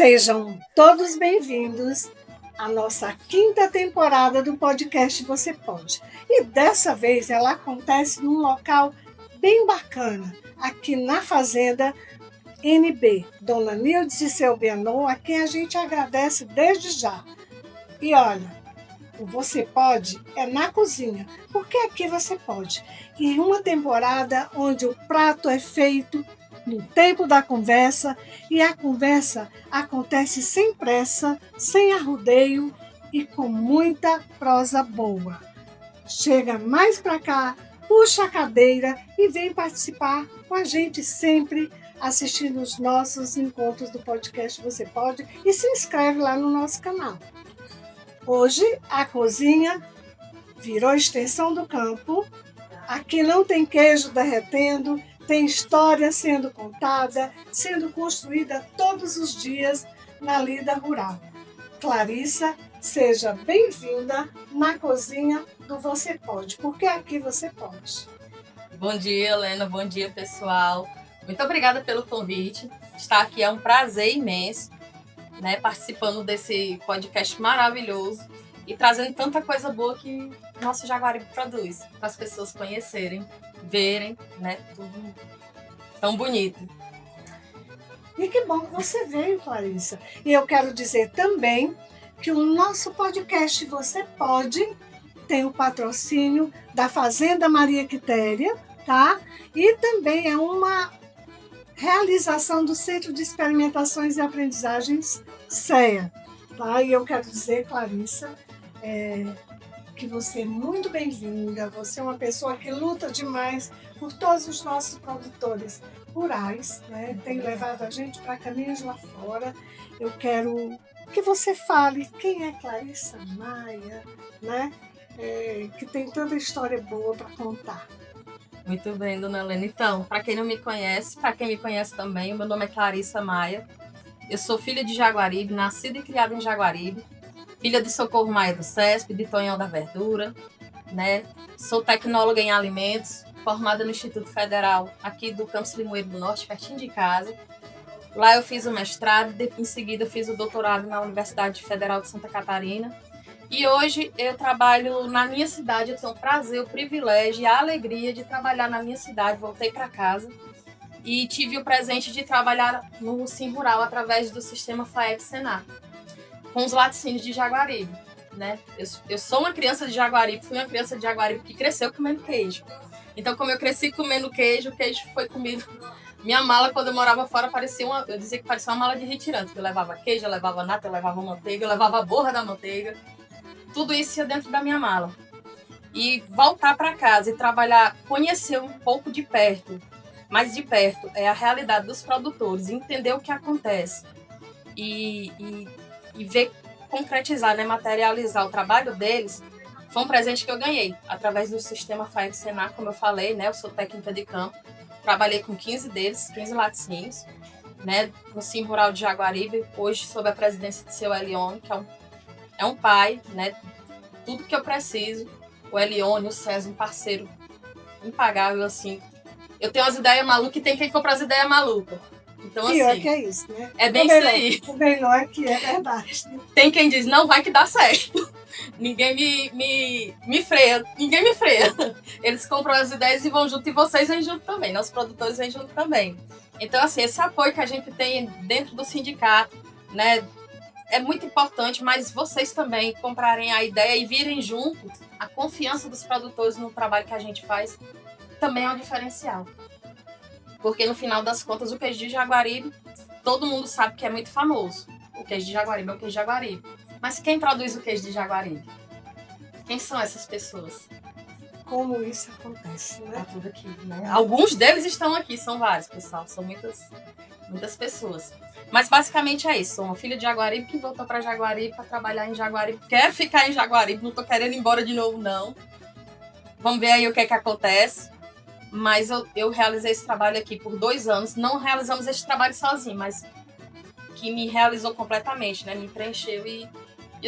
Sejam todos bem-vindos à nossa 5ª temporada do podcast Você Pode. E dessa vez ela acontece num local bem bacana, aqui na Fazenda NB, Dona Nildes e seu Bianon, a quem a gente agradece desde já. E olha, o Você Pode é na cozinha, porque aqui você pode. E uma temporada onde o prato é feito no tempo da conversa, e a conversa acontece sem pressa, sem arrudeio e com muita prosa boa. Chega mais para cá, puxa a cadeira e vem participar com a gente sempre, assistindo os nossos encontros do podcast Você Pode, e se inscreve lá no nosso canal. Hoje a cozinha virou extensão do campo. Aqui não tem queijo derretendo, tem história sendo contada, sendo construída todos os dias na lida rural. Clarissa, seja bem-vinda na cozinha do Você Pode, porque aqui você pode. Bom dia, Helena. Bom dia, pessoal. Muito obrigada pelo convite. Estar aqui é um prazer imenso, né, participando desse podcast maravilhoso e trazendo tanta coisa boa que nosso Jaguaribe produz, para as pessoas conhecerem, verem, né, tudo tão bonito. E que bom que você veio, Clarissa. E eu quero dizer também que o nosso podcast Você Pode tem o patrocínio da Fazenda Maria Quitéria, tá? E também é uma realização do Centro de Experimentações e Aprendizagens CEA, tá? E eu quero dizer, Clarissa, que você é muito bem-vinda, você é uma pessoa que luta demais por todos os nossos produtores rurais, né? Tem levado a gente para caminhos lá fora. Eu quero que você fale quem é Clarissa Maia, né? Que tem tanta história boa para contar. Muito bem, dona Helena. Então, para quem não me conhece, para quem me conhece também, meu nome é Clarissa Maia. Eu sou filha de Jaguaribe, nascida e criada em Jaguaribe. Filha de Socorro Maia do CESP, de Tonhão da Verdura, né? Sou tecnóloga em alimentos, formada no Instituto Federal, aqui do Campos Limoeiro do Norte, pertinho de casa. Lá eu fiz o mestrado, em seguida fiz o doutorado na Universidade Federal de Santa Catarina. E hoje eu trabalho na minha cidade, eu tenho o prazer, o privilégio e a alegria de trabalhar na minha cidade. Voltei para casa e tive o presente de trabalhar no Sim Rural através do sistema FAEP-SENAC, com os laticínios de Jaguaribe, né? Eu sou uma criança de Jaguaribe, fui uma criança de Jaguaribe que cresceu comendo queijo. Então, como eu cresci comendo queijo, o queijo foi comido Minha mala, quando eu morava fora, eu dizia que parecia uma mala de retirante. Eu levava queijo, eu levava nata, eu levava manteiga, eu levava a borra da manteiga. Tudo isso ia dentro da minha mala. E voltar para casa e trabalhar, conhecer um pouco de perto, mais de perto, a realidade dos produtores, entender o que acontece e ver, concretizar, né, materializar o trabalho deles, foi um presente que eu ganhei, através do sistema FAEG Senar, como eu falei, né, eu sou técnica de campo, trabalhei com 15 deles, 15 laticínios, né, no Sim Rural de Jaguaribe, hoje sob a presidência de seu Elione, que é um pai, né, tudo que eu preciso, o Elione, o César, um parceiro impagável, assim. Eu tenho as ideias malucas e tem quem compra as ideias malucas. Então, Pior assim, que é isso, né? é bem isso aí. O melhor é que é verdade. Tem quem diz, não, vai que dá certo. Ninguém me freia. Ninguém me freia. Eles compram as ideias e vão junto, e vocês vêm junto também, né? Os produtores vêm junto também. Então, assim, esse apoio que a gente tem dentro do sindicato, né, é muito importante, mas vocês também comprarem a ideia e virem junto, a confiança dos produtores no trabalho que a gente faz também é um diferencial. Porque, no final das contas, o queijo de Jaguaribe, todo mundo sabe que é muito famoso. O queijo de Jaguaribe é o queijo de Jaguaribe. Mas quem produz o queijo de Jaguaribe? Quem são essas pessoas? Como isso acontece, né? Tá tudo aqui, né? Alguns deles estão aqui, são vários, pessoal. São muitas pessoas. Mas basicamente é isso. Sou uma filha de Jaguaribe que voltou para Jaguaribe para trabalhar em Jaguaribe. Quero ficar em Jaguaribe, não tô querendo ir embora de novo, não. Vamos ver aí o que é que acontece. Mas eu realizei esse trabalho aqui por 2 anos. Não realizamos esse trabalho sozinho, mas que me realizou completamente, né? Me preencheu e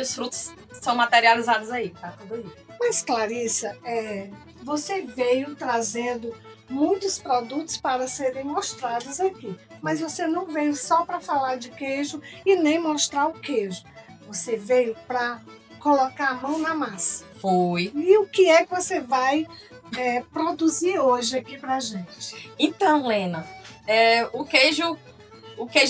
os frutos são materializados aí, tá tudo aí. Mas, Clarissa, você veio trazendo muitos produtos para serem mostrados aqui. Mas você não veio só para falar de queijo e nem mostrar o queijo. Você veio para colocar a mão na massa. Foi. E o que é que você vai produzir hoje aqui pra gente? Então, Lena, o queijo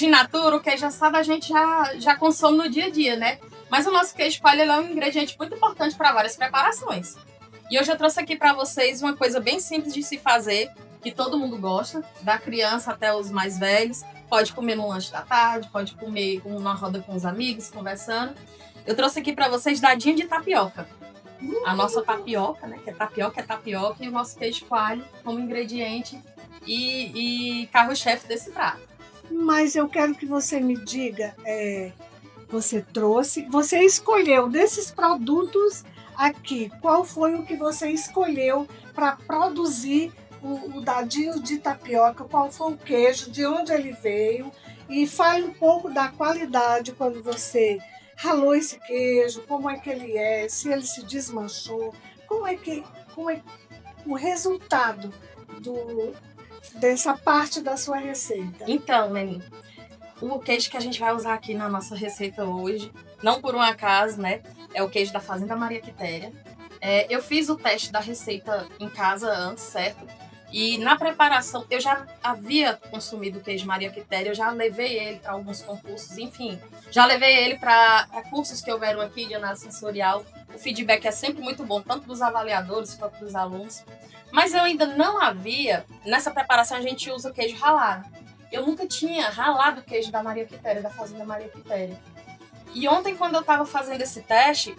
in natura, o queijo assado a gente já consome no dia a dia, né? Mas o nosso queijo coalho é um ingrediente muito importante para várias preparações. E hoje eu trouxe aqui para vocês uma coisa bem simples de se fazer, que todo mundo gosta, da criança até os mais velhos. Pode comer no lanche da tarde, pode comer numa roda com os amigos, conversando. Eu trouxe aqui para vocês dadinho de tapioca. A nossa tapioca, né? Que é tapioca, e o nosso queijo coalho como ingrediente e carro-chefe desse prato. Mas eu quero que você me diga, você escolheu desses produtos aqui, qual foi o que você escolheu para produzir o dadinho de tapioca, qual foi o queijo, de onde ele veio, e fale um pouco da qualidade quando você ralou esse queijo, como é que ele é, se ele se desmanchou, como é o resultado dessa parte da sua receita. Então, Leni, o queijo que a gente vai usar aqui na nossa receita hoje, não por um acaso, né? É o queijo da Fazenda Maria Quitéria. Eu fiz o teste da receita em casa antes, certo? E na preparação, eu já havia consumido o queijo Maria Quitéria, eu já levei ele para alguns concursos, enfim. Já levei ele para cursos que houveram aqui de análise sensorial. O feedback é sempre muito bom, tanto dos avaliadores quanto dos alunos. Mas eu ainda não havia, nessa preparação a gente usa o queijo ralado. Eu nunca tinha ralado o queijo da Maria Quitéria, da Fazenda Maria Quitéria. E ontem, quando eu estava fazendo esse teste,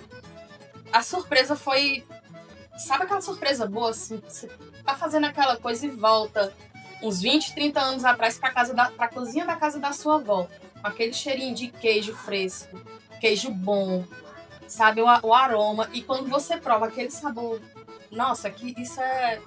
a surpresa foi... Sabe aquela surpresa boa, assim? Você tá fazendo aquela coisa e volta uns 20, 30 anos atrás pra cozinha da casa da sua avó. Com aquele cheirinho de queijo fresco, queijo bom, sabe? O aroma. E quando você prova aquele sabor... Nossa, isso é...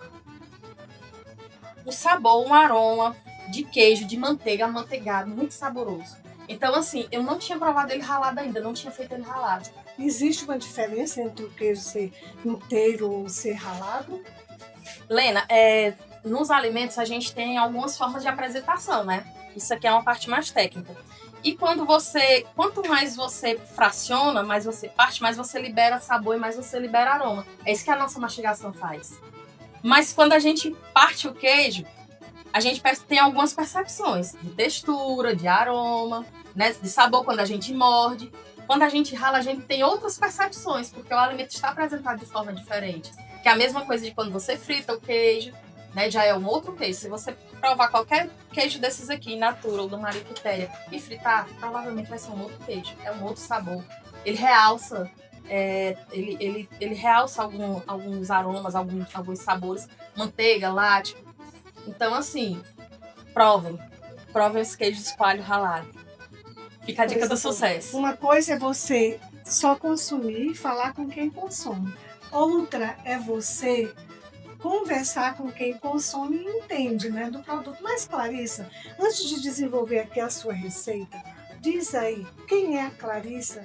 O sabor, um aroma de queijo, de manteiga, amanteigado, muito saboroso. Então, assim, eu não tinha provado ele ralado ainda, não tinha feito ele ralado. Existe uma diferença entre o queijo ser inteiro ou ser ralado? Lena, nos alimentos a gente tem algumas formas de apresentação, né? Isso aqui é uma parte mais técnica. E quanto mais você fraciona, mais você parte, mais você libera sabor e mais você libera aroma. É isso que a nossa mastigação faz. Mas quando a gente parte o queijo, a gente tem algumas percepções de textura, de aroma, né? De sabor quando a gente morde. Quando a gente rala, a gente tem outras percepções, porque o alimento está apresentado de forma diferente. Que é a mesma coisa de quando você frita o queijo, né, já é um outro queijo. Se você provar qualquer queijo desses aqui, natura ou do Maria Quitéria, e fritar, provavelmente vai ser um outro queijo. É um outro sabor. Ele realça, ele realça alguns aromas, alguns sabores. Manteiga, lático. Então, assim, provem. Provem esse queijo de coalho ralado. Fica a dica do sucesso. Uma coisa é você só consumir e falar com quem consome. Outra é você conversar com quem consome e entende, né, do produto. Mas, Clarissa, antes de desenvolver aqui a sua receita, diz aí, quem é a Clarissa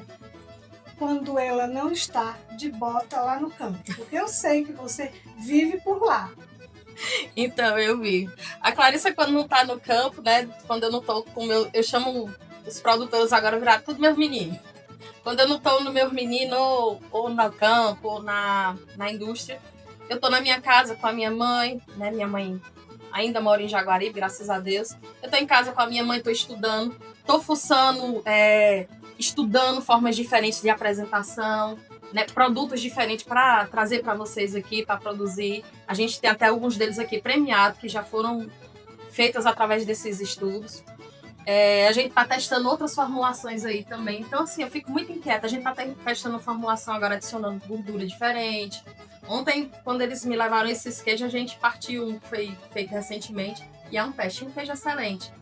quando ela não está de bota lá no campo? Porque eu sei que você vive por lá. Então, eu vi. A Clarissa, quando não tá no campo, né, quando eu não tô com meu... Eu chamo os produtores agora viraram tudo meus meninos. Quando eu não tô no meu menino, ou no campo, ou na indústria, eu tô na minha casa com a minha mãe, né? Minha mãe ainda mora em Jaguaribe, graças a Deus. Eu tô em casa com a minha mãe, tô estudando, tô fuçando, estudando formas diferentes de apresentação, né? Produtos diferentes para trazer para vocês aqui, para produzir. A gente tem até alguns deles aqui premiados, que já foram feitos através desses estudos. A gente está testando outras formulações aí também. Então, assim, eu fico muito inquieta. A gente está testando formulação agora, adicionando gordura diferente. Ontem, quando eles me levaram esses queijos, a gente partiu um que foi feito recentemente. E é um teste, um queijo excelente.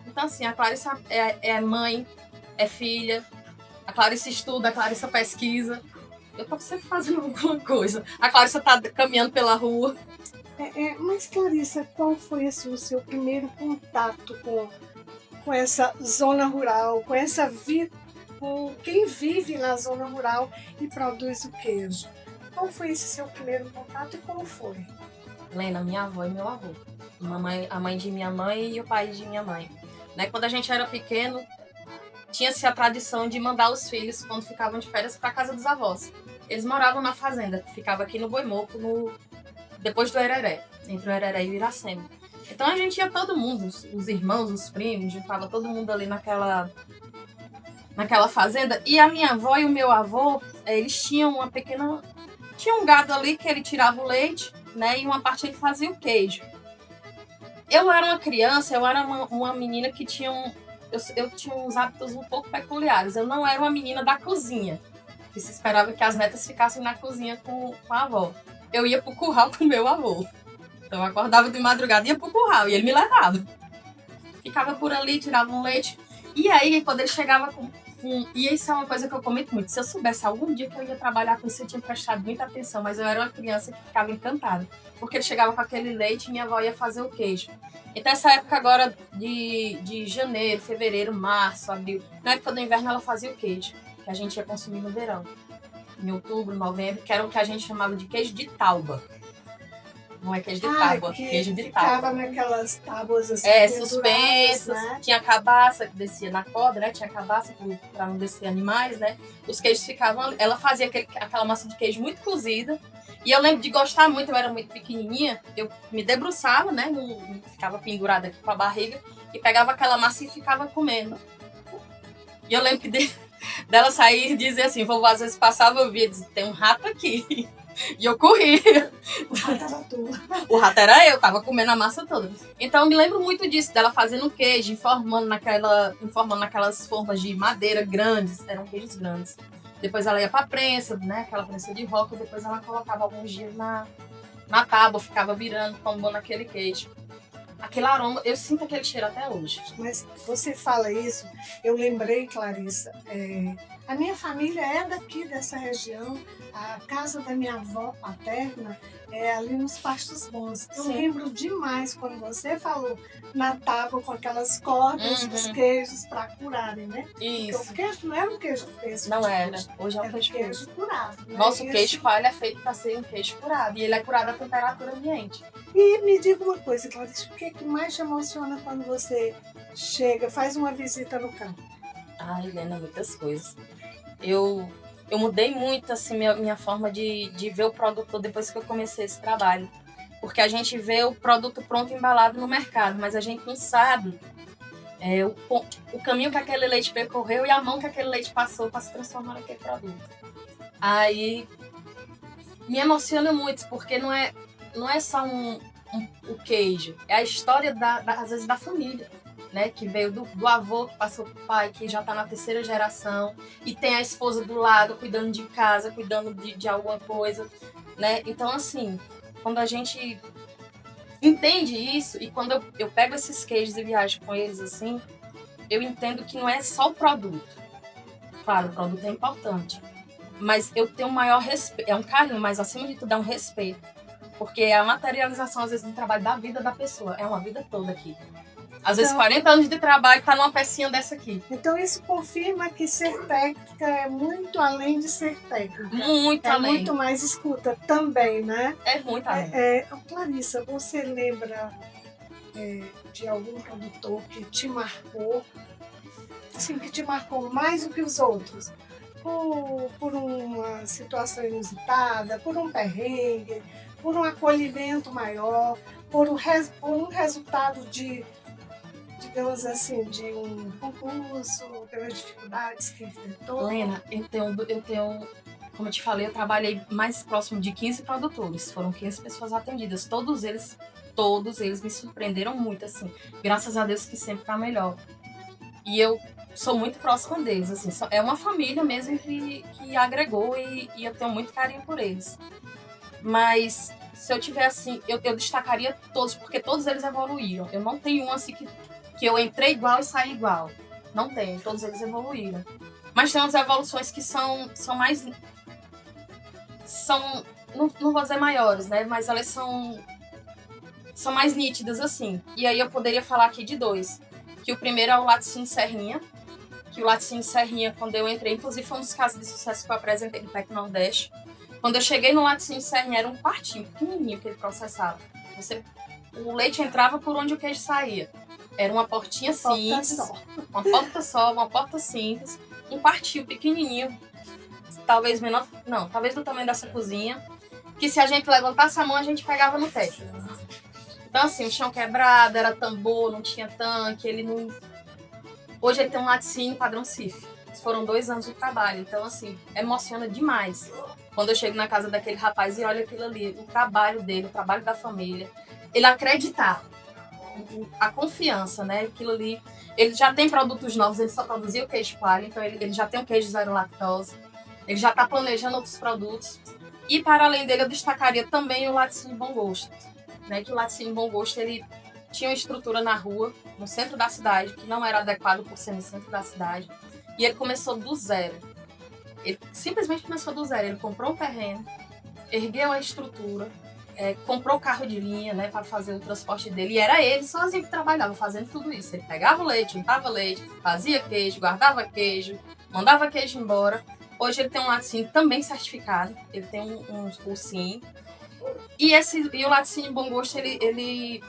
Então, assim, a Clarissa é mãe, é filha. A Clarissa estuda, a Clarissa pesquisa. Eu tô sempre fazendo alguma coisa. A Clarissa tá caminhando pela rua. Mas, Clarissa, qual foi assim, o seu primeiro contato com essa zona rural, com quem vive na zona rural e produz o queijo? Qual foi esse seu primeiro contato e como foi? Lena, minha avó e meu avô. A mãe de minha mãe e o pai de minha mãe. Né? Quando a gente era pequeno, tinha-se a tradição de mandar os filhos, quando ficavam de férias, para casa dos avós. Eles moravam na fazenda, que ficava aqui no Boimoco, depois do Hereré, entre o Hereré e o Iracema. Então a gente ia todo mundo, os irmãos, os primos, juntava todo mundo ali naquela fazenda. E a minha avó e o meu avô, eles tinham tinha um gado ali que ele tirava o leite, né? E uma parte ele fazia o queijo. Eu era uma criança, eu era uma menina que eu tinha uns hábitos um pouco peculiares. Eu não era uma menina da cozinha, que se esperava que as netas ficassem na cozinha com a avó. Eu ia pro curral com o meu avô. Então eu acordava de madrugada e ia pro curral, e ele me levava. Ficava por ali, tirava um leite. E aí, quando ele chegava E isso é uma coisa que eu comento muito. Se eu soubesse algum dia que eu ia trabalhar com isso, eu tinha prestado muita atenção. Mas eu era uma criança que ficava encantada. Porque ele chegava com aquele leite e minha avó ia fazer o queijo. Então, essa época agora de janeiro, fevereiro, março, abril, na época do inverno, ela fazia o queijo, que a gente ia consumir no verão. Em outubro, novembro, que era o que a gente chamava de queijo de tauba. Não é queijo de tábua, queijo de tábua. Ficava naquelas tábuas assim, suspensas, né? Tinha cabaça que descia na corda, né? Tinha cabaça para não descer animais, né? Os queijos ficavam... Ela fazia aquela massa de queijo muito cozida. E eu lembro de gostar muito, eu era muito pequenininha, eu me debruçava, né? Ficava pendurada aqui com a barriga e pegava aquela massa e ficava comendo. E eu lembro que dela sair e dizer assim, vovó, às vezes passava e eu via, dizia, tem um rato aqui. E eu corria. O rato era tu. O rato era eu, tava comendo a massa toda. Então eu me lembro muito disso, dela fazendo queijo, informando naquelas formas de madeira grandes, eram queijos grandes. Depois ela ia pra prensa, né? Aquela prensa de roca, e depois ela colocava alguns dias na tábua, ficava virando, tombando aquele queijo. Aquele aroma, eu sinto aquele cheiro até hoje. Mas você fala isso, eu lembrei, Clarissa, a minha família é daqui dessa região, a casa da minha avó paterna é ali nos Pastos Bons. Eu lembro demais quando você falou na tábua com aquelas cordas dos queijos para curarem, né? Isso. Porque o queijo não era um queijo fresco. Não era. Hoje é um queijo curado. Né? Nosso queijo coalho é feito para ser um queijo curado. E ele é curado a temperatura ambiente. E me diga uma coisa, Clarice, o que mais te emociona quando você chega, faz uma visita no campo? Ai, Helena, muitas coisas. Eu mudei muito assim, minha forma de ver o produtor depois que eu comecei esse trabalho. Porque a gente vê o produto pronto embalado no mercado, mas a gente não sabe o caminho que aquele leite percorreu e a mão que aquele leite passou para se transformar naquele produto. Aí me emociona muito, porque não é só o queijo? É a história, às vezes, da família, né? Que veio do avô, que passou pro pai, que já está na terceira geração, e tem a esposa do lado, cuidando de casa, cuidando de alguma coisa, né? Então, assim, quando a gente entende isso, e quando eu pego esses queijos e viajo com eles, assim, eu entendo que não é só o produto. Claro, o produto é importante, mas eu tenho um maior respeito, é um carinho, mas acima de tudo é um respeito, porque é a materialização, às vezes, do trabalho da vida da pessoa, é uma vida toda aqui. Às vezes 40 anos de trabalho tá numa pecinha dessa aqui. Então isso confirma que ser técnica é muito além de ser técnica. Muito além. É muito mais escuta também, né? É muito além. Clarissa, você lembra de algum produtor que te marcou, assim, que te marcou mais do que os outros? Por uma situação inusitada, por um perrengue, por um acolhimento maior, por um resultado digamos assim, de um concurso, pelas dificuldades que enfrentou? Lena, eu tenho, como eu te falei, eu trabalhei mais próximo de 15 produtores, foram 15 pessoas atendidas, todos eles me surpreenderam muito, assim, graças a Deus que sempre tá melhor. E eu sou muito próxima deles, assim, é uma família mesmo que agregou e eu tenho muito carinho por eles. Mas se eu tiver assim, eu destacaria todos, porque todos eles evoluíram. Eu não tenho um assim que eu entrei igual e saí igual. Não tenho, todos eles evoluíram. Mas tem umas evoluções que são mais... não vou dizer maiores, né? Mas elas são mais nítidas, assim. E aí eu poderia falar aqui de dois. Que o primeiro é o Laticínio Serrinha. Que o Laticínio Serrinha, quando eu entrei, inclusive foi um dos casos de sucesso que eu apresentei no PEC Nordeste. Quando eu cheguei no Laticínio Serrinha, era um quartinho pequenininho que ele processava. O leite entrava por onde o queijo saía. Era uma portinha simples, uma porta simples, um quartinho pequenininho, talvez menor, não, talvez do tamanho dessa cozinha, que se a gente levantasse a mão, a gente pegava no pé. Então, assim, o chão quebrado, era tambor, não tinha tanque, Hoje ele tem um laticínio padrão CIF. Foram 2 anos de trabalho, então, assim, emociona demais. Quando eu chego na casa daquele rapaz e olho aquilo ali, o trabalho dele, o trabalho da família, ele acreditar, a confiança, né? Aquilo ali, ele já tem produtos novos, ele só produzia o queijo coalho, então ele já tem o queijo zero lactose, ele já está planejando outros produtos. E para além dele, eu destacaria também o Laticínio Bom Gosto, né? Que o Laticínio Bom Gosto, ele tinha uma estrutura na rua, no centro da cidade, que não era adequado por ser no centro da cidade, e ele começou do zero. Ele simplesmente começou do zero, ele comprou um terreno, ergueu a estrutura, comprou o carro de linha, né, para fazer o transporte dele, e era ele sozinho que trabalhava fazendo tudo isso. Ele pegava o leite, juntava leite, fazia queijo, guardava queijo, mandava queijo embora. Hoje ele tem um laticínio também certificado, ele tem um cursinho. E o Laticínio Bom Gosto, ele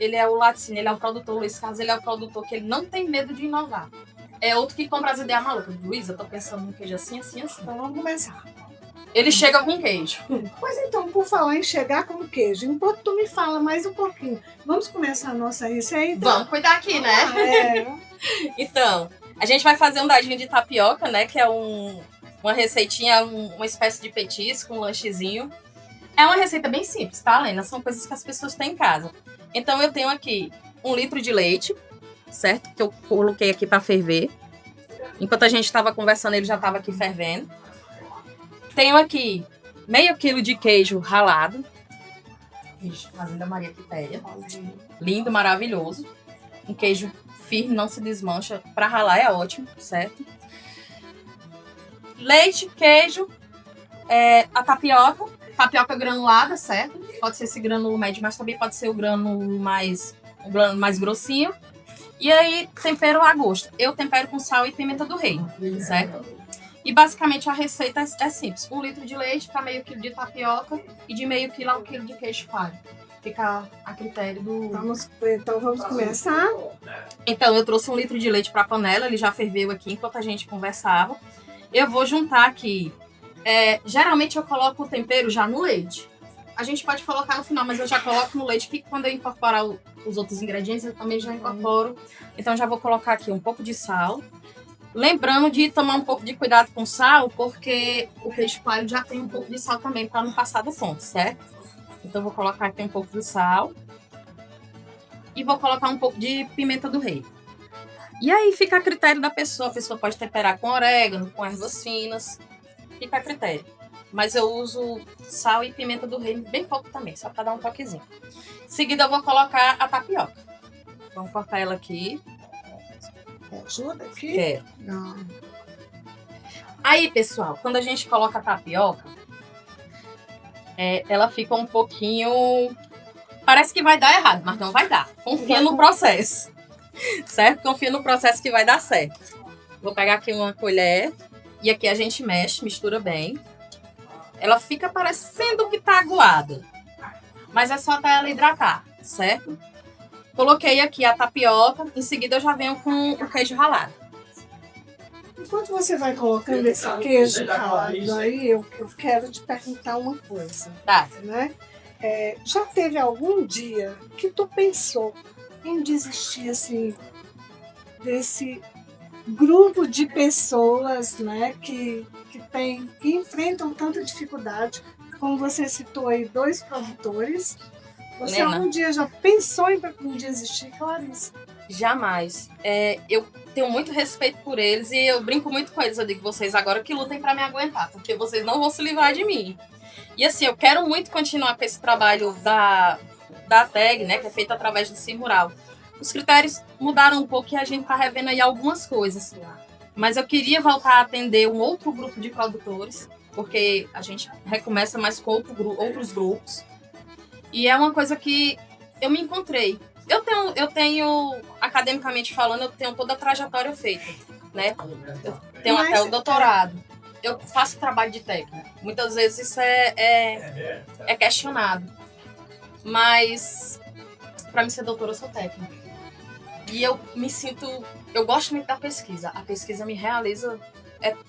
é o laticínio, ele é um produtor, Luiz Carlos, ele é um produtor que ele não tem medo de inovar. É outro que compra as ideias malucas. Luiz, eu tô pensando num queijo assim, assim, assim. Então vamos começar. Ele chega com queijo. Pois então, por falar em chegar com queijo, enquanto tu me fala mais um pouquinho, vamos começar a nossa receita? Vamos cuidar aqui, né? Então, a gente vai fazer um dadinho de tapioca, né? Que é uma receitinha, uma espécie de petisco, um lanchezinho. É uma receita bem simples, tá, Lena? São coisas que as pessoas têm em casa. Então, eu tenho aqui 1 litro de leite, certo? Que eu coloquei aqui para ferver. Enquanto a gente estava conversando, ele já estava aqui fervendo. Tenho aqui meio quilo de queijo ralado. Queijo Fazenda Maria Quitéria. Lindo, maravilhoso. Um queijo firme, não se desmancha. Para ralar é ótimo, certo? Leite, queijo, a tapioca. Tapioca granulada, certo? Pode ser esse grânulo médio, mas também pode ser o grânulo mais grossinho. E aí, tempero a gosto. Eu tempero com sal e pimenta do reino, certo? E basicamente a receita é simples. 1 litro de leite para meio quilo de tapioca e de meio quilo a 1 quilo de queijo coalho. Fica a critério do... Então vamos começar? Então eu trouxe 1 litro de leite para a panela, ele já ferveu aqui enquanto a gente conversava. Eu vou juntar aqui. Geralmente eu coloco o tempero já no leite. A gente pode colocar no final, mas eu já coloco no leite, que quando eu incorporar os outros ingredientes, eu também já incorporo. Então já vou colocar aqui um pouco de sal. Lembrando de tomar um pouco de cuidado com sal, porque o queijo coalho já tem um pouco de sal também, para não passar do ponto, certo? Então vou colocar aqui um pouco de sal. e vou colocar um pouco de pimenta do rei. E aí fica a critério da pessoa. A pessoa pode temperar com orégano, com ervas finas. Fica a critério. Mas eu uso sal e pimenta do reino bem pouco também, só para dar um toquezinho. Em seguida eu vou colocar a tapioca. Vamos cortar ela aqui. Ajuda aqui? Quero. Não. Aí, pessoal, quando a gente coloca a tapioca, ela fica um pouquinho... Parece que vai dar errado, mas não vai dar. Confia no processo. Certo? Confia no processo que vai dar certo. Vou pegar aqui uma colher e aqui a gente mexe, mistura bem. Ela fica parecendo que tá aguada, mas é só até ela hidratar, certo? Coloquei aqui a tapioca, em seguida eu já venho com o queijo ralado. Enquanto você vai colocando esse queijo ralado aí, eu quero te perguntar uma coisa. Tá. Né? Já teve algum dia que tu pensou em desistir assim desse grupo de pessoas, né, que enfrentam tanta dificuldade, como você citou aí, 2 produtores? Você Lena, algum dia já pensou em desistir, Clarice? Jamais. Eu tenho muito respeito por eles e eu brinco muito com eles. Eu digo, vocês agora que lutem para me aguentar, porque vocês não vão se livrar de mim. E assim, eu quero muito continuar com esse trabalho da tag, né, que é feito através do Cimural. Os critérios mudaram um pouco e a gente está revendo aí algumas coisas. Mas eu queria voltar a atender um outro grupo de produtores, porque a gente recomeça mais com outros grupos. E é uma coisa que eu me encontrei. Eu tenho, academicamente falando, eu tenho toda a trajetória feita, né? Eu tenho até o doutorado. Eu faço trabalho de técnica. Muitas vezes isso é questionado. Mas, para mim ser doutora, eu sou técnica. E eu me sinto... Eu gosto muito da pesquisa. A pesquisa me realiza.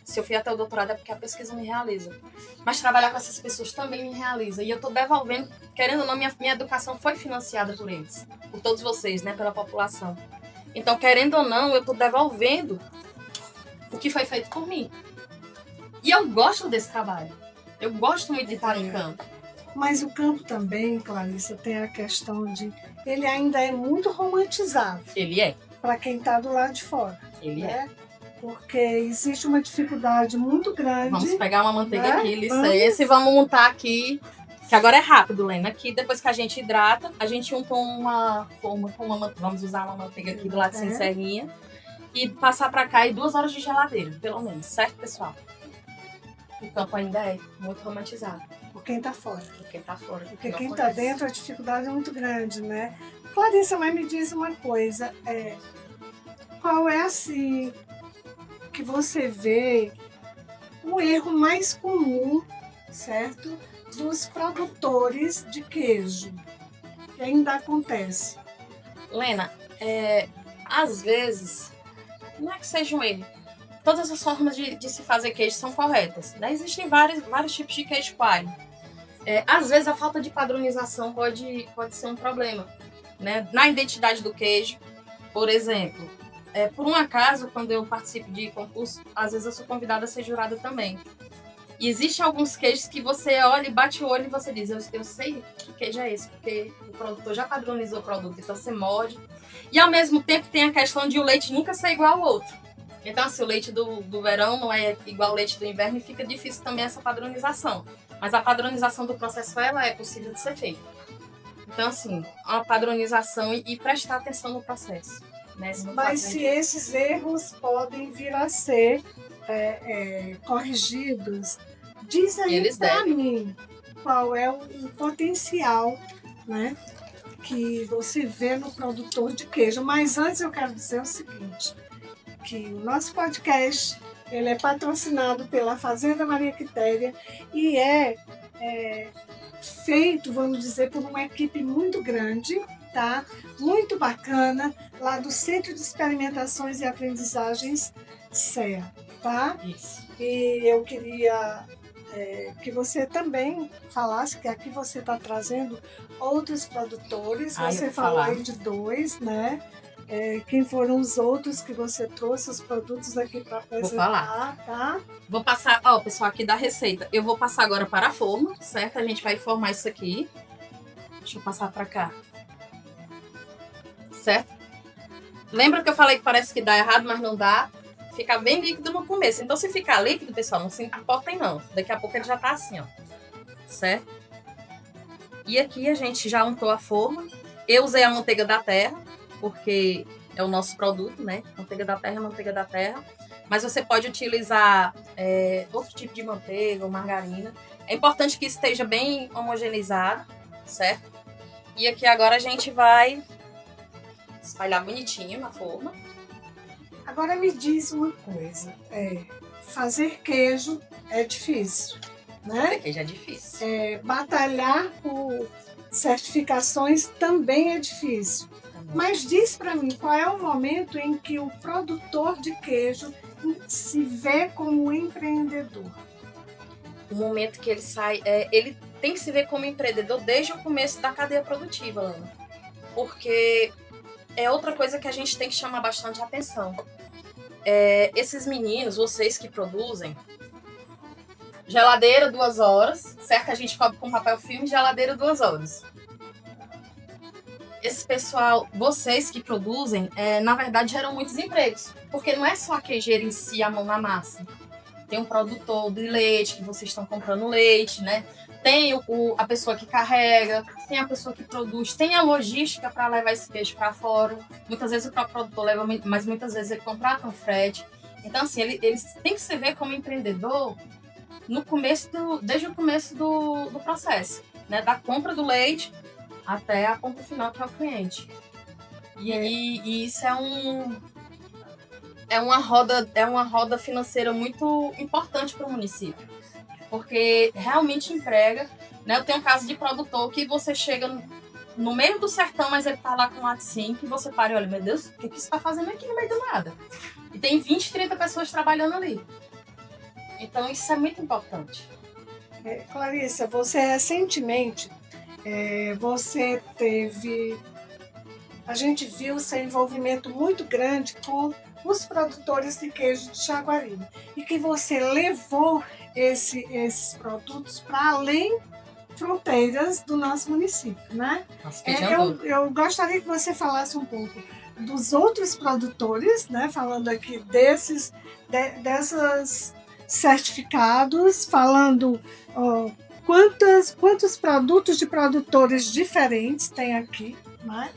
Se eu fui até o doutorado é porque a pesquisa me realiza. Mas trabalhar com essas pessoas também me realiza. E eu tô devolvendo... Querendo ou não, minha educação foi financiada por eles. Por todos vocês, né? Pela população. Então, querendo ou não, eu tô devolvendo o que foi feito por mim. E eu gosto desse trabalho. Eu gosto muito de estar em campo. Mas o campo também, Clarissa, tem a questão de... Ele ainda é muito romantizado. Ele é. Para quem está do lado de fora. Ele é. Porque existe uma dificuldade muito grande. Vamos pegar uma manteiga aqui, licença, e vamos montar aqui. Que agora é rápido, Lena. Aqui, depois que a gente hidrata, a gente unta uma forma com vamos usar uma manteiga aqui do lado sem serrinha. E passar para cá e 2 horas de geladeira, pelo menos. Certo, pessoal? O campo ainda é muito romantizado. Por quem está fora. Por quem está fora. Porque quem está dentro, a dificuldade é muito grande, né? Clarissa, mas me diz uma coisa. Qual é, assim, que você vê o erro mais comum, certo? Dos produtores de queijo. Que ainda acontece. Lena, às vezes, não é que seja um erro. Todas as formas de se fazer queijo são corretas, né? Existem vários tipos de queijo coalho. Às vezes a falta de padronização pode ser um problema, né? Na identidade do queijo, por exemplo, por um acaso, quando eu participo de concurso, às vezes eu sou convidada a ser jurada também. E existem alguns queijos que você olha e bate o olho e você diz, eu sei que queijo é esse, porque o produtor já padronizou o produto, então você morde. E ao mesmo tempo tem a questão de o leite nunca ser igual ao outro. Então, assim, o leite do verão não é igual ao leite do inverno e fica difícil também essa padronização. Mas a padronização do processo, ela é possível de ser feita. Então, assim, uma padronização e prestar atenção no processo. Né? Mas se esses erros podem vir a ser corrigidos, diz aí para mim qual é o potencial, né, que você vê no produtor de queijo. Mas antes eu quero dizer o seguinte, que o nosso podcast ele é patrocinado pela Fazenda Maria Quitéria e feito, vamos dizer, por uma equipe muito grande, tá? Muito bacana, lá do Centro de Experimentações e Aprendizagens CEA, tá? Isso. E eu queria que você também falasse que aqui você está trazendo outros produtores, você falou aí de 2, né? Quem foram os outros que você trouxe os produtos aqui para apresentar? Vou falar. Tá? Vou passar, pessoal, aqui da receita. Eu vou passar agora para a forma, certo? A gente vai formar isso aqui. Deixa eu passar para cá. certo? Lembra que eu falei que parece que dá errado, mas não dá? Fica bem líquido no começo. Então, se ficar líquido, pessoal, não se importem não. Daqui a pouco ele já tá assim, ó. Certo? E aqui a gente já untou a forma. Eu usei a manteiga da terra, porque é o nosso produto, né? Manteiga da terra é manteiga da terra. Mas você pode utilizar outro tipo de manteiga ou margarina. É importante que esteja bem homogeneizado, certo? E aqui agora a gente vai espalhar bonitinho na forma. Agora me diz uma coisa. Fazer queijo é difícil, né? Fazer queijo é difícil. Batalhar por certificações também é difícil. Mas diz para mim, qual é o momento em que o produtor de queijo se vê como empreendedor? O momento que ele sai, ele tem que se ver como empreendedor desde o começo da cadeia produtiva, Lana. Porque é outra coisa que a gente tem que chamar bastante atenção. Esses meninos, vocês que produzem, geladeira 2 horas, certo? A gente cobre com papel filme, geladeira 2 horas. Esse pessoal, vocês que produzem, na verdade geram muitos empregos. Porque não é só a queijeira em si, a mão na massa. Tem um produtor de leite, que vocês estão comprando leite, né? Tem a pessoa que carrega, tem a pessoa que produz, tem a logística para levar esse queijo para fora. Muitas vezes o próprio produtor leva, mas muitas vezes ele contrata um frete. Então, assim, eles têm que se ver como empreendedor desde o começo do processo, né? Da compra do leite até a ponta final, que é o cliente. E isso é uma roda financeira muito importante para o município, porque realmente emprega, né? Eu tenho um caso de produtor que você chega no meio do sertão, mas ele tá lá com um laticínio, que você para e olha, meu Deus, o que você está fazendo aqui no meio do nada? E tem 20, 30 pessoas trabalhando ali. Então isso é muito importante. Clarissa, você recentemente, você teve... A gente viu seu envolvimento muito grande com os produtores de queijo de Jaguaribe. E que você levou esses produtos para além fronteiras do nosso município, né? Eu gostaria que você falasse um pouco dos outros produtores, né? Falando aqui desses certificados, falando quantos produtos de produtores diferentes tem aqui, né?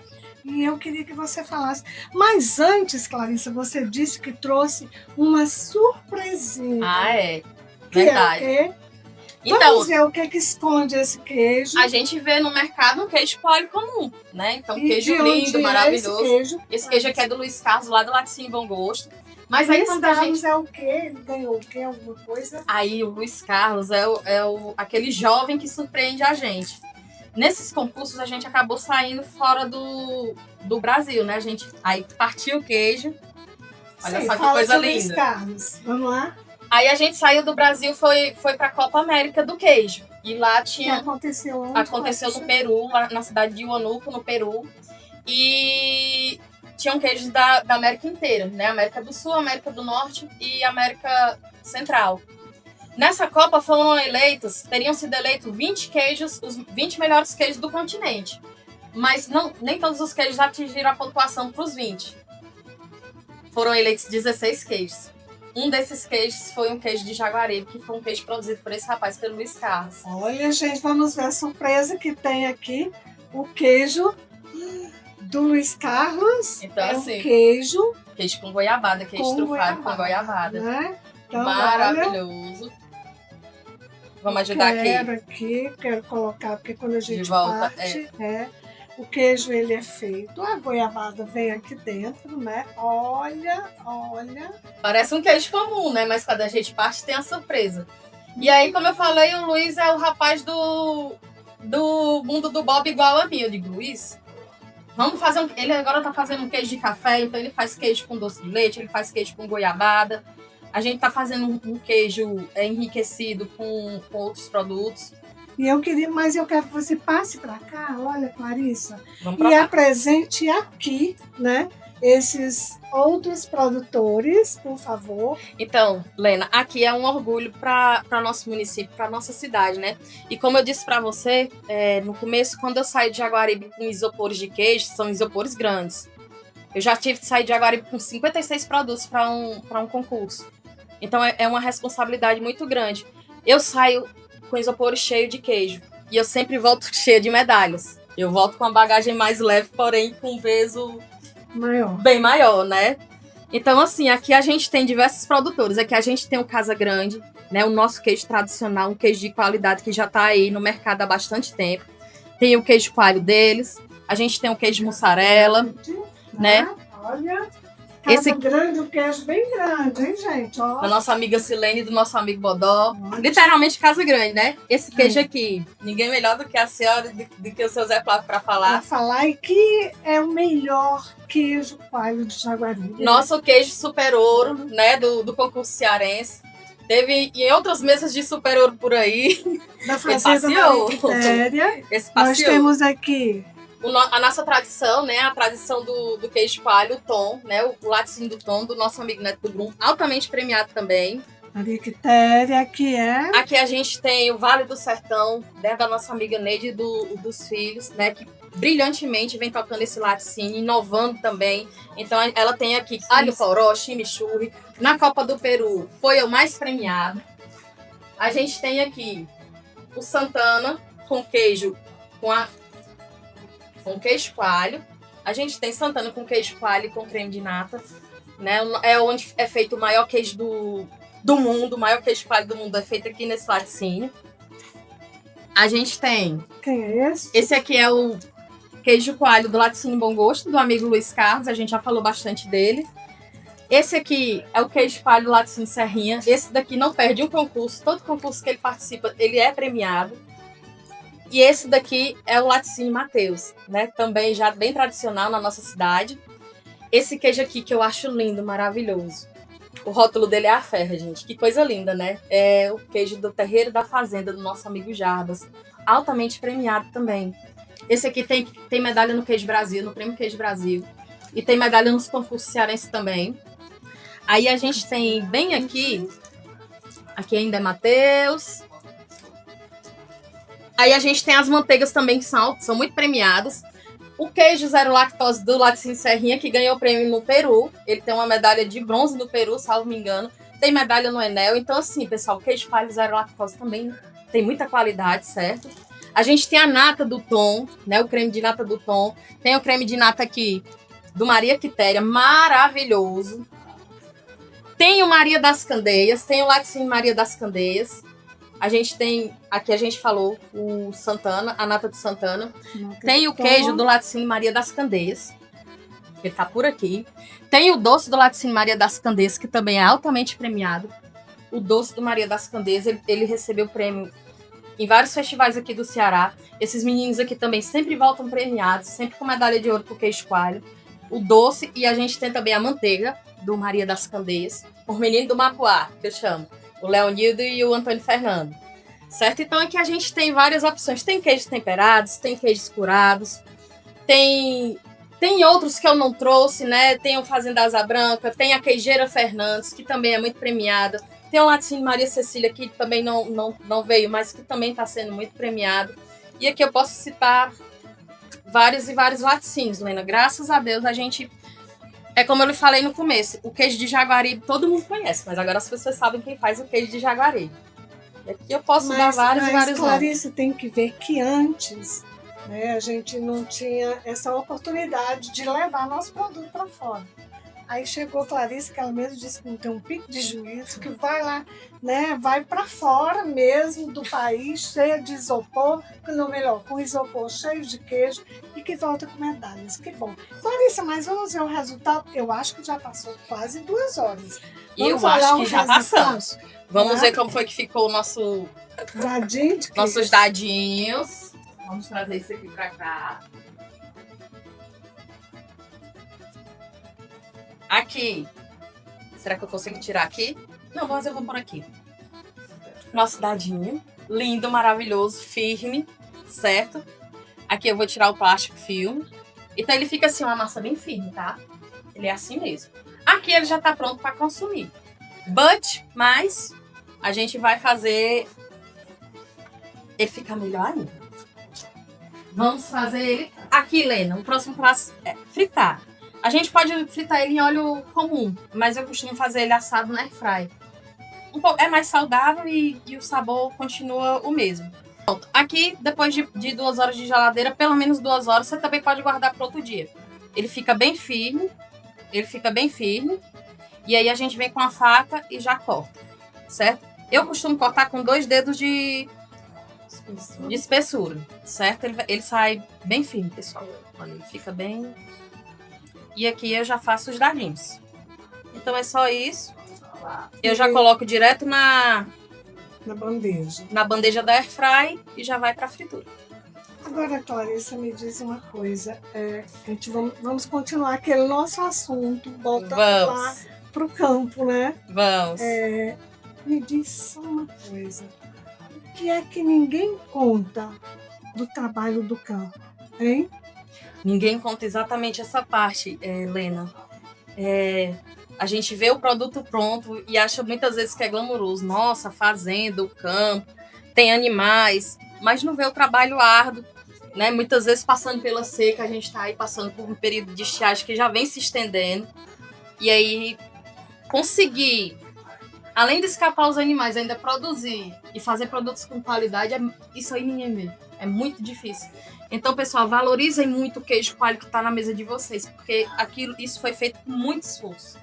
E eu queria que você falasse. Mas antes, Clarissa, você disse que trouxe uma surpresinha. Verdade. Que é o quê? Então, vamos ver o que esconde esse queijo. A gente vê no mercado um queijo policomum, né? Então, queijo lindo, maravilhoso. Esse queijo aqui é do Luiz Carlos, lá do Laticínio Bom Gosto. Mas aí quando a gente... é o quê? Ele ganhou o quê? Alguma coisa? Aí o Luiz Carlos é aquele jovem que surpreende a gente. Nesses concursos, a gente acabou saindo fora do Brasil, né? A gente aí partiu o queijo. Olha só que coisa linda. Luiz Carlos. Vamos lá? Aí a gente saiu do Brasil, foi para a Copa América do queijo. E lá tinha... Aconteceu no Peru, lá na cidade de Huánuco, no Peru. E tinham queijos da América inteira, né? América do Sul, América do Norte e América Central. Nessa Copa teriam sido eleitos 20 queijos, os 20 melhores queijos do continente. Mas nem todos os queijos atingiram a pontuação para os 20. Foram eleitos 16 queijos. Um desses queijos foi um queijo de Jaguaribe, que foi um queijo produzido por esse rapaz, pelo Luiz Carlos. Olha, gente, vamos ver a surpresa que tem aqui. O queijo do Luiz Carlos. Então, assim, queijo com goiabada, queijo trufado com goiabada. Né? Então, maravilhoso. Vamos ajudar Quero colocar, porque quando a gente de volta, parte, o queijo ele é feito, a goiabada vem aqui dentro, né? Olha. Parece um queijo comum, né? Mas quando a gente parte tem a surpresa. E aí, como eu falei, o Luiz é o rapaz do mundo do Bob igual a mim. Eu digo, Luiz, vamos fazer ele agora tá fazendo um queijo de café, então ele faz queijo com doce de leite, ele faz queijo com goiabada. A gente tá fazendo um queijo enriquecido com outros produtos. Eu quero que você passe para cá, olha, Clarissa, e apresente aqui, né, esses outros produtores, por favor. Então, Lena, aqui é um orgulho para nosso município, para nossa cidade, né? E como eu disse para você, no começo, quando eu saí de Jaguaribe com isopores de queijo, são isopores grandes. Eu já tive que sair de Jaguaribe com 56 produtos para um concurso. Então é uma responsabilidade muito grande. Eu saio com isopor cheio de queijo. E eu sempre volto cheia de medalhas. Eu volto com a bagagem mais leve, porém com um peso bem maior, né? Então, assim, aqui a gente tem diversos produtores. Aqui a gente tem o Casa Grande, né? O nosso queijo tradicional, um queijo de qualidade que já está aí no mercado há bastante tempo. Tem o queijo coalho deles. A gente tem o queijo mussarela, né? Olha, Casa Grande, um queijo bem grande, hein, gente? Ó. Da nossa amiga Silene e do nosso amigo Bodó. Literalmente Casa Grande, né? Esse queijo aqui, ninguém melhor do que a senhora, do que o seu Zé Flávio para falar. Para falar, e que é o melhor queijo coalho de Jaguaribe. Nosso queijo super ouro, né? Do concurso cearense. Teve em outras mesas de super ouro por aí. Da Fazenda Maria Quitéria. Nós temos aqui a nossa tradição, né? A tradição do queijo coalho, o Tom, né? O laticínio do Tom, do nosso amigo Neto do Brum, altamente premiado também. Maria Quitéria, que é... Aqui a gente tem o Vale do Sertão, né? Da nossa amiga Neide dos Filhos, né? Que brilhantemente vem tocando esse laticínio, inovando também. Então ela tem aqui alho poró, chimichurri. Na Copa do Peru foi o mais premiado. A gente tem aqui o Santana com queijo, com queijo coalho. A gente tem Santana com queijo coalho e com creme de nata, né? É onde é feito o maior queijo do mundo, o maior queijo coalho do mundo é feito aqui nesse laticínio. A gente tem... Quem é esse? Esse aqui é o queijo coalho do Laticínio Bom Gosto, do amigo Luiz Carlos, a gente já falou bastante dele. Esse aqui é o queijo coalho do Laticínio Serrinha. Esse daqui não perde um concurso, todo concurso que ele participa, ele é premiado. E esse daqui é o Laticínio Mateus, né? Também já bem tradicional na nossa cidade. Esse queijo aqui que eu acho lindo, maravilhoso. O rótulo dele é a ferra, gente. Que coisa linda, né? É o queijo do Terreiro da Fazenda, do nosso amigo Jarbas. Altamente premiado também. Esse aqui tem medalha no Queijo Brasil, no Prêmio Queijo Brasil. E tem medalha nos concursos cearenses também. Aí a gente tem bem aqui ainda é Mateus. Aí a gente tem as manteigas também, que são muito premiadas. O queijo zero lactose do Laticínio Serrinha, que ganhou o prêmio no Peru. Ele tem uma medalha de bronze no Peru, salvo me engano. Tem medalha no Enel. Então, assim, pessoal, o queijo coalho zero lactose também tem muita qualidade, certo? A gente tem a nata do Tom, né? O creme de nata do Tom. Tem o creme de nata aqui do Maria Quitéria, maravilhoso. Tem o Maria das Candeias, tem o Laticínio Maria das Candeias. A gente tem, aqui a gente falou, o Santana, a nata do Santana. Tem o queijo do Laticínio Maria das Candeias, ele tá por aqui. Tem o doce do Laticínio Maria das Candeias, que também é altamente premiado. O doce do Maria das Candeias, ele recebeu prêmio em vários festivais aqui do Ceará. Esses meninos aqui também sempre voltam premiados, sempre com medalha de ouro pro queijo coalho. O doce, e a gente tem também a manteiga do Maria das Candeias, por menino do Mapuá, que eu chamo. O Leonildo e o Antônio Fernando. Certo? Então aqui a gente tem várias opções. Tem queijos temperados, tem queijos curados, tem outros que eu não trouxe, né? Tem o Fazenda Asa Branca, tem a Queijeira Fernandes, que também é muito premiada. Tem o Laticínio Maria Cecília, que também não veio, mas que também está sendo muito premiado. E aqui eu posso citar vários e vários laticínios, Lena. Graças a Deus a gente... É como eu lhe falei no começo, o queijo de Jaguaribe todo mundo conhece, mas agora as pessoas sabem quem faz o queijo de Jaguaribe. E aqui eu posso dar vários e vários nomes. Clarice, tem que ver que antes, né, a gente não tinha essa oportunidade de levar nosso produto para fora. Aí chegou Clarice, que ela mesmo disse que não tem um pico de juízo, que vai lá, né, vai para fora mesmo do país, cheia de isopor, não melhor, com isopor cheio de queijo e que volta com medalhas. Que bom. Clarice, mas vamos ver o resultado? Eu acho que já passou quase 2 horas. Eu acho que já passamos. Vamos ver como foi que ficou o nosso... Dadinho de nossos dadinhos. Vamos trazer isso aqui para cá. Aqui. Será que eu consigo tirar aqui? Não, mas eu vou por aqui. Nosso dadinho. Lindo, maravilhoso, firme. Certo? Aqui eu vou tirar o plástico filme. Então ele fica assim, uma massa bem firme, tá? Ele é assim mesmo. Aqui ele já tá pronto para consumir. Mas a gente vai fazer ele ficar melhor ainda. Vamos fazer ele... Aqui, Lena, o próximo passo é fritar. A gente pode fritar ele em óleo comum, mas eu costumo fazer ele assado na airfry. É mais saudável e o sabor continua o mesmo. Pronto. Aqui, depois de 2 horas de geladeira, pelo menos 2 horas, você também pode guardar para outro dia. Ele fica bem firme, e aí a gente vem com a faca e já corta, certo? Eu costumo cortar com 2 dedos de espessura, certo? Ele sai bem firme, pessoal. Olha, ele fica bem... E aqui eu já faço os dadinhos. Então é só isso. Eu já coloco direto na bandeja da airfry e já vai para a fritura. Agora, Clarissa, me diz uma coisa. Vamos continuar aquele nosso assunto, voltando lá para o campo, né? Vamos. Me diz só uma coisa. O que é que ninguém conta do trabalho do campo, hein? Ninguém conta exatamente essa parte, Lena. A gente vê o produto pronto e acha muitas vezes que é glamouroso. Nossa, fazenda, o campo, tem animais, mas não vê o trabalho árduo, né? Muitas vezes passando pela seca, a gente está aí passando por um período de estiagem que já vem se estendendo. E aí, conseguir, além de escapar os animais, ainda produzir e fazer produtos com qualidade, isso aí ninguém vê. É muito difícil. Então, pessoal, valorizem muito o queijo coalho que está na mesa de vocês, porque isso foi feito com muito esforço.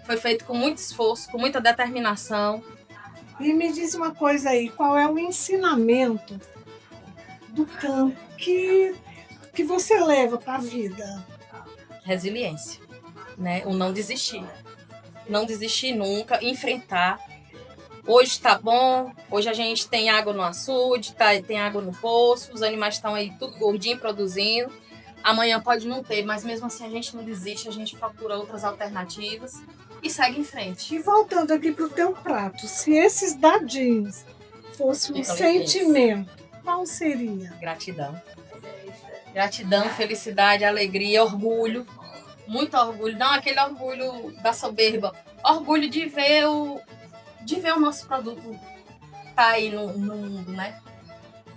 Foi feito com muito esforço, com muita determinação. E me diz uma coisa aí, qual é o ensinamento do campo que você leva para a vida? Resiliência, né? O não desistir. Não desistir nunca, enfrentar. Hoje está bom, hoje a gente tem água no açude, tem água no poço, os animais estão aí tudo gordinho produzindo. Amanhã pode não ter, mas mesmo assim a gente não desiste, a gente procura outras alternativas e segue em frente. E voltando aqui para o teu prato, se esses dadinhos fossem um sentimento, qual seria? Gratidão. Gratidão, felicidade, alegria, orgulho. Muito orgulho. Não aquele orgulho da soberba. Orgulho de ver o nosso produto tá aí no mundo, né?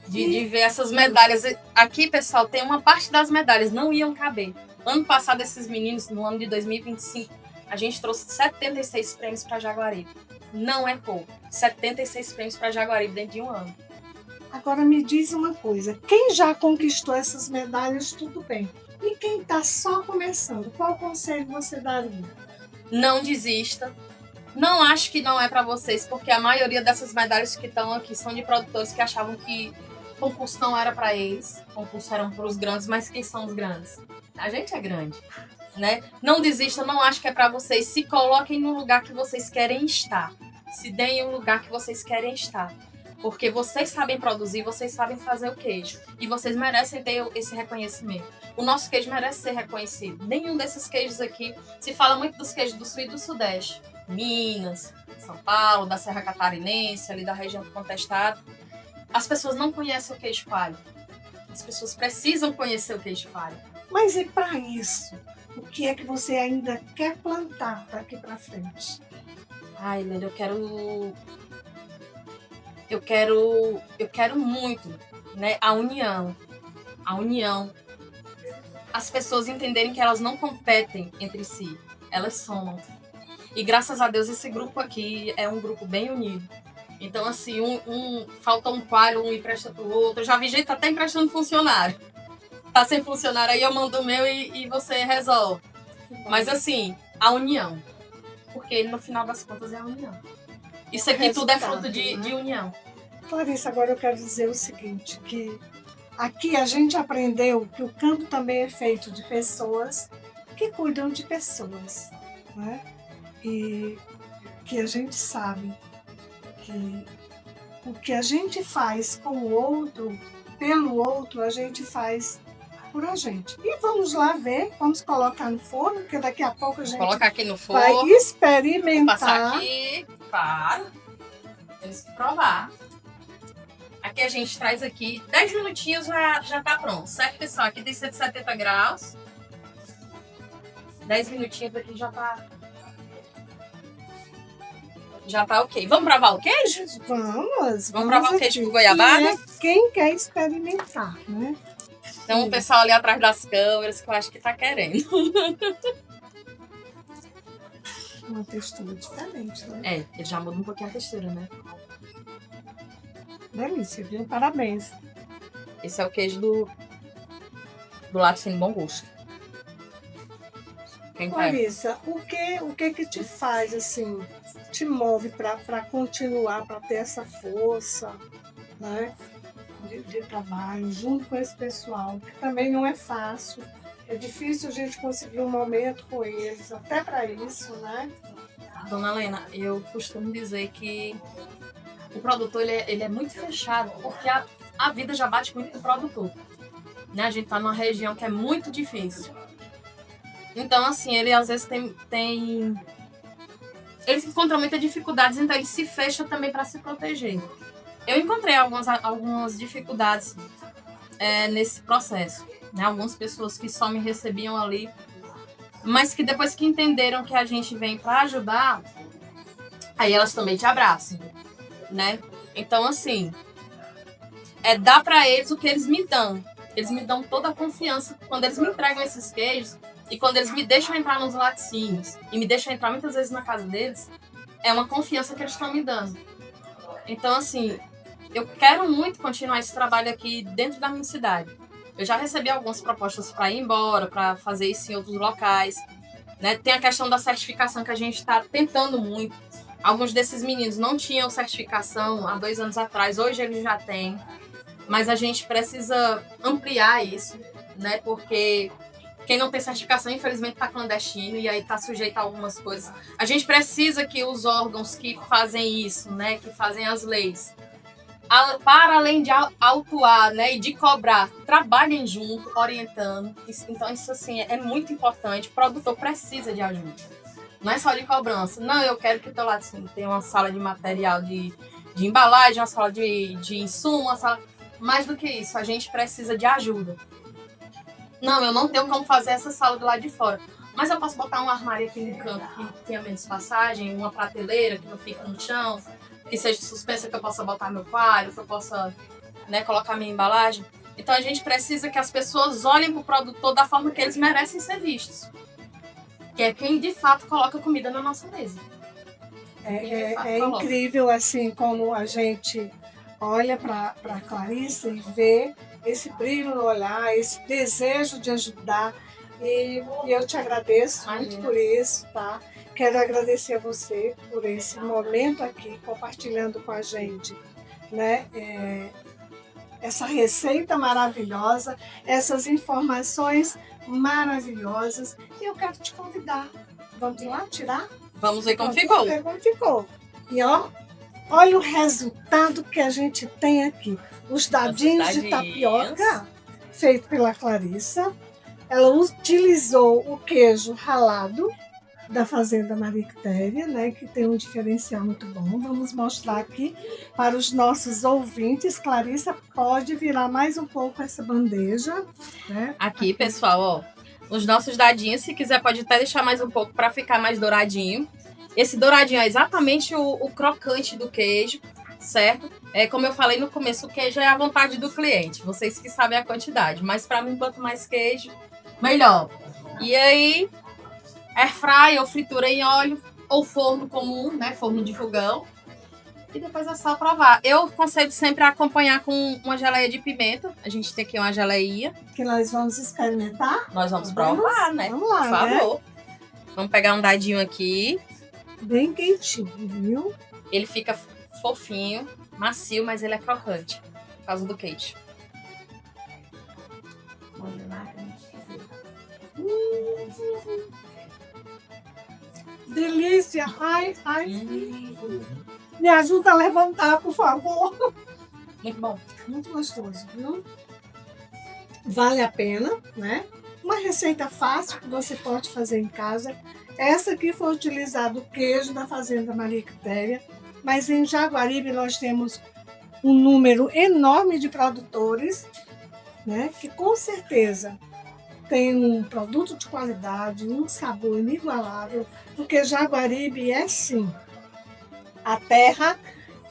De ver essas medalhas. Aqui, pessoal, tem uma parte das medalhas, não iam caber. Ano passado, esses meninos, no ano de 2025, a gente trouxe 76 prêmios para Jaguaribe. Não é pouco. 76 prêmios para Jaguaribe dentro de um ano. Agora me diz uma coisa. Quem já conquistou essas medalhas, tudo bem. E quem está só começando, qual conselho você daria? Não desista. Não acho que não é para vocês, porque a maioria dessas medalhas que estão aqui são de produtores que achavam que concurso não era para eles. Concurso eram para os grandes, mas quem são os grandes? A gente é grande, né? Não desista, não acho que é para vocês. Se coloquem no lugar que vocês querem estar. Se deem o lugar que vocês querem estar. Porque vocês sabem produzir, vocês sabem fazer o queijo. E vocês merecem ter esse reconhecimento. O nosso queijo merece ser reconhecido. Nenhum desses queijos aqui... Se fala muito dos queijos do Sul e do Sudeste. Minas, São Paulo, da Serra Catarinense, ali da região do Contestado. As pessoas não conhecem o queijo coalho. As pessoas precisam conhecer o queijo coalho. Mas e para isso? O que é que você ainda quer plantar daqui para frente? Ai, Helena, eu quero muito, né, a união. As pessoas entenderem que elas não competem entre si, elas somam. E graças a Deus esse grupo aqui é um grupo bem unido. Então, assim, falta um coalho, um empresta pro outro. Eu já vi gente até emprestando funcionário. Tá sem funcionário, aí eu mando o meu e você resolve. Mas, assim, a união. Porque no final das contas é a união. Isso aqui tudo é fruto de união. Clarissa, agora eu quero dizer o seguinte, que aqui a gente aprendeu que o campo também é feito de pessoas que cuidam de pessoas, né? E que a gente sabe que o que a gente faz com o outro, pelo outro, a gente faz por a gente. E vamos lá ver, vamos colocar no forno, porque daqui a pouco a gente colocar aqui no forno, vai experimentar. Vou passar aqui, claro. Temos que provar. Aqui a gente traz aqui, 10 minutinhos já tá pronto, certo, pessoal? Aqui tem 170 graus. 10 minutinhos aqui já tá ok. Vamos provar o queijo? Vamos provar o queijo com goiabada? Quem quer experimentar, né? Tem um pessoal ali atrás das câmeras que eu acho que tá querendo. Uma textura diferente, né? É, ele já muda um pouquinho a textura, né? Delícia, viu? Parabéns. Esse é o queijo do Laticínio Bom Gosto. Quem quer? Clarissa, o que te faz, assim, te move para continuar, para ter essa força, né? De trabalho, junto com esse pessoal, que também não é fácil. É difícil a gente conseguir um momento com eles, até para isso, né? Dona Lena, eu costumo dizer que o produtor ele é muito fechado, porque a vida já bate muito com o produtor. Né? A gente tá numa região que é muito difícil. Então, assim, ele às vezes tem... Ele encontra muitas dificuldades, então ele se fecha também para se proteger. Eu encontrei algumas dificuldades nesse processo. Né? Algumas pessoas que só me recebiam ali, mas que depois que entenderam que a gente vem para ajudar, aí elas também te abraçam, né? Então, assim, dar para eles o que eles me dão. Eles me dão toda a confiança quando eles me entregam esses queijos e quando eles me deixam entrar nos laticínios e me deixam entrar muitas vezes na casa deles, é uma confiança que eles estão me dando. Então, assim, eu quero muito continuar esse trabalho aqui dentro da minha cidade. Eu já recebi algumas propostas para ir embora, para fazer isso em outros locais. Né? Tem a questão da certificação que a gente está tentando muito. Alguns desses meninos não tinham certificação há 2 anos atrás, hoje eles já têm. Mas a gente precisa ampliar isso, né? Porque quem não tem certificação, infelizmente, está clandestino e aí está sujeito a algumas coisas. A gente precisa que os órgãos que fazem isso, né? Que fazem as leis, para além de autuar, né, e de cobrar, trabalhem junto, orientando. Então, isso assim, é muito importante. O produtor precisa de ajuda. Não é só de cobrança. Não, eu quero que o teu laticínio tenha uma sala de material de embalagem, uma sala de insumo, uma sala... Mais do que isso, a gente precisa de ajuda. Não, eu não tenho como fazer essa sala do lado de fora. Mas eu posso botar um armário aqui no canto que tenha menos passagem, uma prateleira que não fica no chão, que seja suspensa, que eu possa botar meu coalho, que eu possa, né, colocar minha embalagem. Então a gente precisa que as pessoas olhem para o produtor da forma que eles merecem ser vistos. Que é quem de fato coloca comida na nossa mesa. É incrível assim como a gente olha para a Clarissa e vê esse brilho no olhar, esse desejo de ajudar. E eu te agradeço muito por isso, tá? Quero agradecer a você por esse momento aqui, compartilhando com a gente, né? Essa receita maravilhosa, essas informações maravilhosas. E eu quero te convidar. Vamos lá tirar? Vamos ver como ficou. Vamos ver como ficou. E ó, olha o resultado que a gente tem aqui. Os dadinhos de tapioca, feito pela Clarissa. Ela utilizou o queijo ralado da Fazenda Maria Quitéria, né, que tem um diferencial muito bom. Vamos mostrar aqui para os nossos ouvintes. Clarissa, pode virar mais um pouco essa bandeja. Né? Aqui, pessoal, ó, os nossos dadinhos, se quiser pode até deixar mais um pouco para ficar mais douradinho. Esse douradinho é exatamente o crocante do queijo, certo? Como eu falei no começo, o queijo é a vontade do cliente. Vocês que sabem a quantidade. Mas para mim, quanto mais queijo, melhor. E aí, airfry ou fritura em óleo, ou forno comum, né? Forno de fogão. E depois é só provar. Eu aconselho sempre a acompanhar com uma geleia de pimenta. A gente tem aqui uma geleinha. Que nós vamos experimentar. Nós vamos provar, né? Vamos lá, por favor. Né? Vamos pegar um dadinho aqui. Bem quentinho, viu? Ele fica fofinho, macio, mas ele é crocante. Por causa do queijo. Delícia! Ai. Me ajuda a levantar, por favor. Muito bom. Muito gostoso, viu? Vale a pena, né? Uma receita fácil que você pode fazer em casa. Essa aqui foi utilizado o queijo da Fazenda Maria Quitéria, mas em Jaguaribe nós temos um número enorme de produtores, né? Que com certeza tem um produto de qualidade, um sabor inigualável, porque Jaguaribe é sim a terra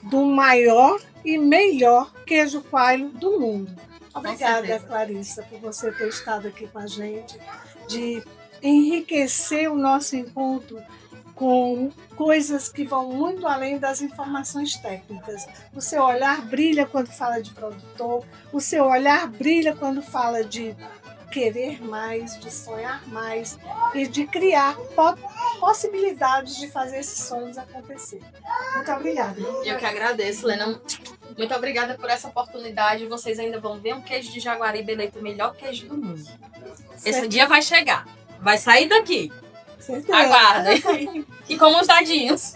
do maior e melhor queijo coalho do mundo. Obrigada, Clarissa, por você ter estado aqui com a gente, de enriquecer o nosso encontro com coisas que vão muito além das informações técnicas. O seu olhar brilha quando fala de produtor, o seu olhar brilha quando fala de querer mais, de sonhar mais e de criar possibilidades de fazer esses sonhos acontecer. Muito obrigada. Eu que agradeço, Lena. Muito obrigada por essa oportunidade. Vocês ainda vão ver um queijo de Jaguaribe eleito o melhor queijo do mundo. Esse dia vai chegar. Vai sair daqui. Certeza. Aguardem. E como os dadinhos.